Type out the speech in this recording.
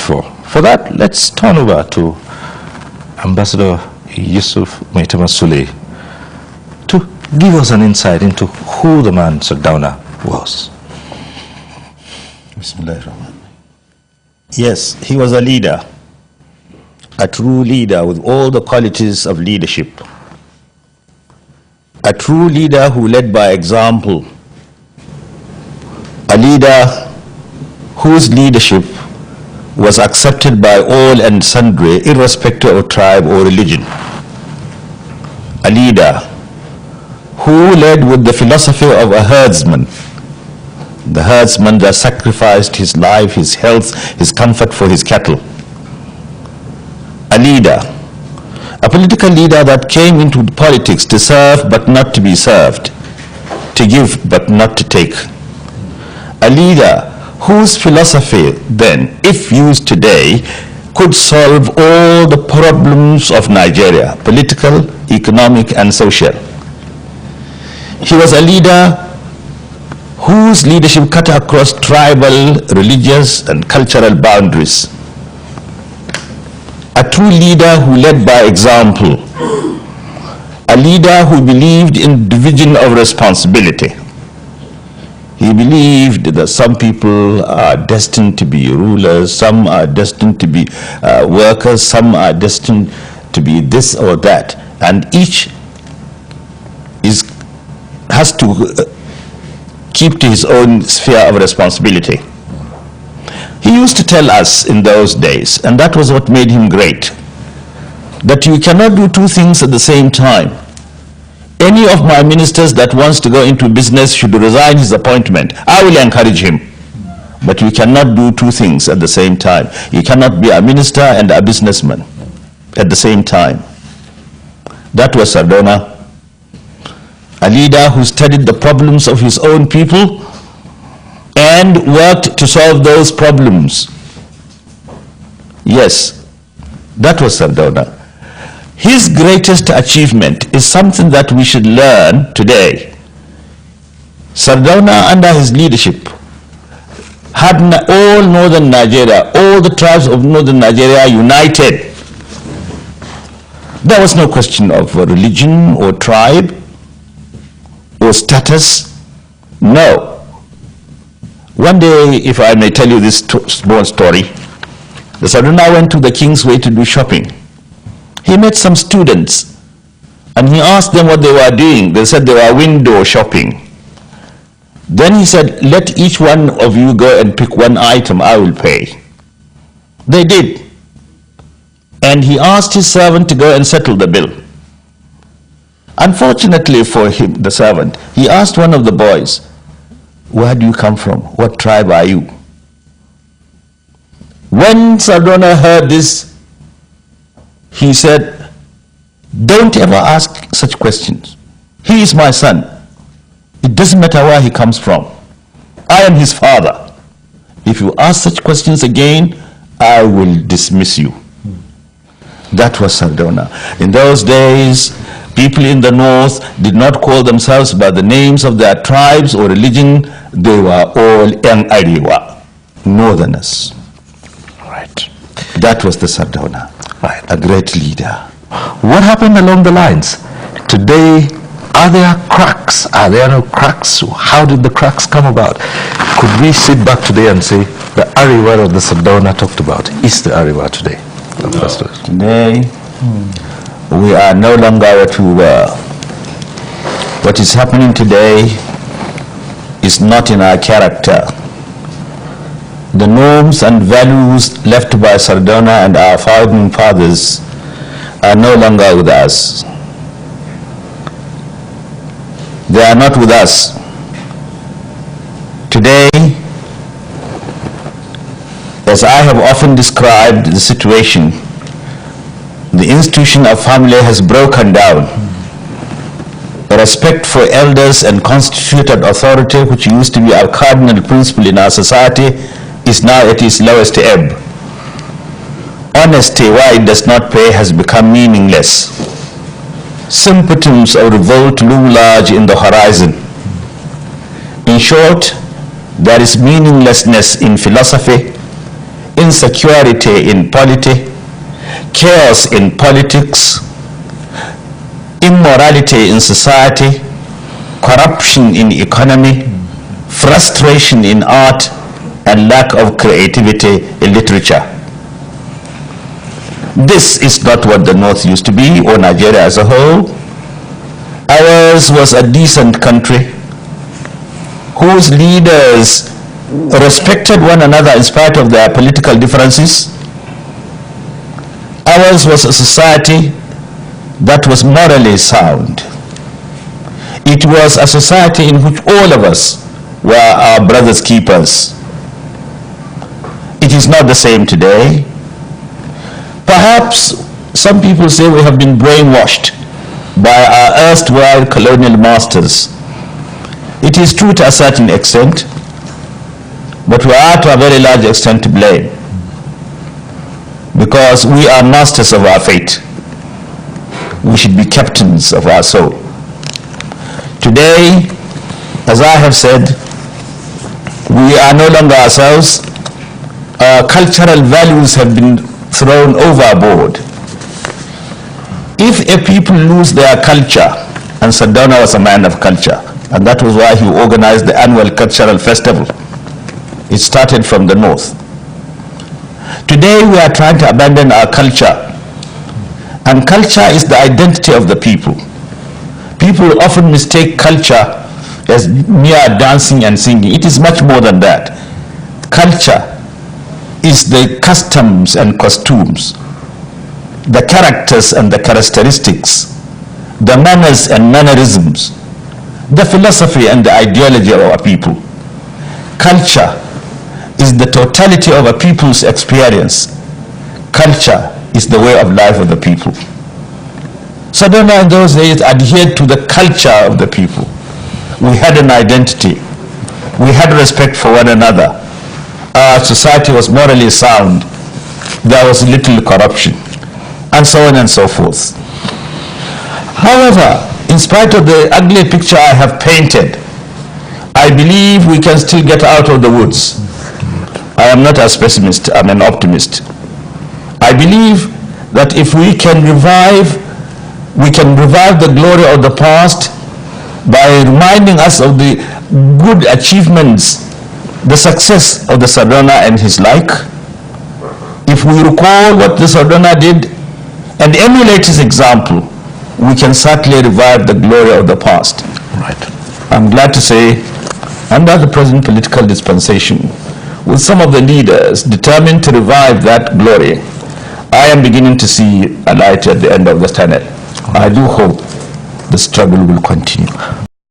for. For that, let's turn over to Ambassador Yusuf Maitama Sule to give us an insight into who the man Sardauna was. Yes, he was a leader, a true leader with all the qualities of leadership. A true leader who led by example. A leader whose leadership was accepted by all and sundry, irrespective of tribe or religion. A leader who led with the philosophy of a herdsman, the herdsman that sacrificed his life, his health, his comfort for his cattle. A leader, a political leader that came into politics to serve but not to be served, to give but not to take. A leader whose philosophy then, if used today, could solve all the problems of Nigeria, political, economic, and social. He was a leader whose leadership cut across tribal, religious, and cultural boundaries. A true leader who led by example. A leader who believed in division of responsibility. He believed that some people are destined to be rulers, some are destined to be workers, some are destined to be this or that, and each has to keep to his own sphere of responsibility. He used to tell us in those days, and that was what made him great, that you cannot do two things at the same time. Any of my ministers that wants to go into business should resign his appointment. I will encourage him. But you cannot do two things at the same time. You cannot be a minister and a businessman at the same time. That was Sardauna, a leader who studied the problems of his own people and worked to solve those problems. Yes, that was Sardauna. His greatest achievement is something that we should learn today. Sardauna, under his leadership, had all northern Nigeria, all the tribes of northern Nigeria united. There was no question of religion or tribe or status. No. One day, if I may tell you this small story, the Sardauna went to the King's Way to do shopping. He met some students and he asked them what they were doing. They said they were window shopping. Then he said, let each one of you go and pick one item, I will pay. They did. And he asked his servant to go and settle the bill. Unfortunately for him, the servant, he asked one of the boys, where do you come from? What tribe are you? When Sardauna heard this, he said, don't ever ask such questions. He is my son. It doesn't matter where he comes from. I am his father. If you ask such questions again, I will dismiss you. That was Sardauna. In those days, people in the north did not call themselves by the names of their tribes or religion. They were all Yang Ariwa, northerners. Right. That was the Sardauna. Right. A great leader. What happened along the lines? Today, are there cracks? Are there no cracks? How did the cracks come about? Could we sit back today and say the Ariwa of the Sardauna talked about is the Ariwa today? No. Today, we are no longer what we were. What is happening today is not in our character. The norms and values left by Sardauna and our founding fathers are no longer with us. They are not with us. Today, as I have often described the situation, the institution of family has broken down. The respect for elders and constituted authority, which used to be our cardinal principle in our society, is now at its lowest ebb. Honesty, why it does not pay, has become meaningless. Symptoms of revolt loom large in the horizon. In short, there is meaninglessness in philosophy, insecurity in polity, chaos in politics, immorality in society, corruption in economy, frustration in art, and lack of creativity in literature. This is not what the North used to be, or Nigeria as a whole. Ours was a decent country whose leaders respected one another in spite of their political differences. Ours was a society that was morally sound. It was a society in which all of us were our brothers' keepers. It is not the same today. Perhaps some people say we have been brainwashed by our erstwhile colonial masters. It is true to a certain extent, but we are to a very large extent to blame, because we are masters of our fate. We should be captains of our soul. Today, as I have said, we are no longer ourselves. Our cultural values have been thrown overboard. If a people lose their culture, and Sardauna was a man of culture, and that was why he organized the annual cultural festival. It started from the north. Today we are trying to abandon our culture, and culture is the identity of the people. People often mistake culture as mere dancing and singing. It is much more than that. Culture is the customs and costumes, the characters and the characteristics, the manners and mannerisms, the philosophy and the ideology of our people. Culture is the totality of a people's experience. Culture is the way of life of the people. Sardauna in those days adhered to the culture of the people. We had an identity. We had respect for one another. Our society was morally sound. There was little corruption, and so on and so forth. However, in spite of the ugly picture I have painted, I believe we can still get out of the woods. I am not a pessimist, I'm an optimist. I believe that if we can revive the glory of the past by reminding us of the good achievements, the success of the Sardauna and his like. If we recall what the Sardauna did and emulate his example, we can certainly revive the glory of the past. Right. I'm glad to say, under the present political dispensation, with some of the leaders determined to revive that glory, I am beginning to see a light at the end of the tunnel. I do hope the struggle will continue.